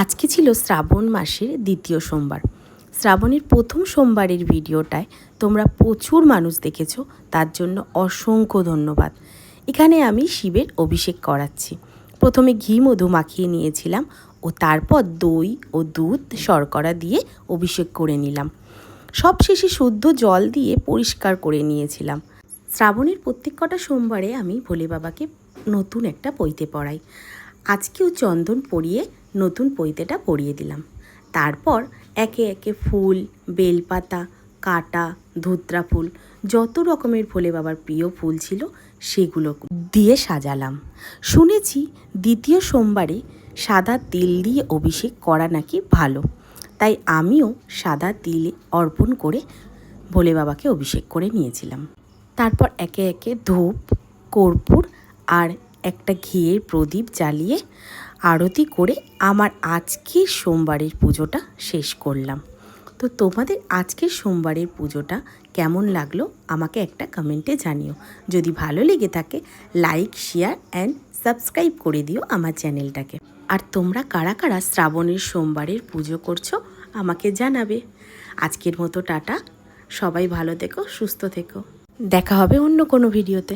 আজকে ছিল শ্রাবণ মাসের দ্বিতীয় সোমবার। শ্রাবণের প্রথম সোমবারের ভিডিওটায় তোমরা প্রচুর মানুষ দেখেছো, তার জন্য অসংখ্য ধন্যবাদ। এখানে আমি শিবের অভিষেক করাচ্ছি। প্রথমে ঘি মধু মাখিয়ে নিয়েছিলাম ও তারপর দই ও দুধ শর্করা দিয়ে অভিষেক করে নিলাম। সব শেষে শুদ্ধ জল দিয়ে পরিষ্কার করে নিয়েছিলাম। শ্রাবণের প্রত্যেক কটা সোমবারে আমি ভোলে বাবাকে নতুন একটা পৈতে পরাই। আজকেও চন্দন পরিয়ে নতুন পৈতেটা পরিয়ে দিলাম। তারপর একে একে ফুল, বেলপাতা, কাটা, ধুত্রা ফুল, যত রকমের ভোলে বাবার প্রিয় ফুল ছিল সেগুলো দিয়ে সাজালাম। শুনেছি দ্বিতীয় সোমবারে সাদা তিল দিয়ে অভিষেক করা নাকি ভালো, তাই আমিও সাদা তিল অর্পণ করে ভোলে বাবাকে অভিষেক করে নিয়েছিলাম। তারপর একে একে ধূপ, কর্পূর আর একটা ঘিয়ের প্রদীপ জ্বালিয়ে আরতি করে আমার আজকের সোমবারের পুজোটা শেষ করলাম। তো তোমাদের আজকের সোমবারের পুজোটা কেমন লাগলো আমাকে একটা কমেন্টে জানিও। যদি ভালো লেগে থাকে লাইক, শেয়ার অ্যান্ড সাবস্ক্রাইব করে দিও আমার চ্যানেলটাকে। আর তোমরা কারা কারা শ্রাবণের সোমবারের পুজো করছো আমাকে জানাবে। আজকের মতো টাটা, সবাই ভালো থেকো, সুস্থ থেকো। দেখা হবে অন্য কোনো ভিডিওতে।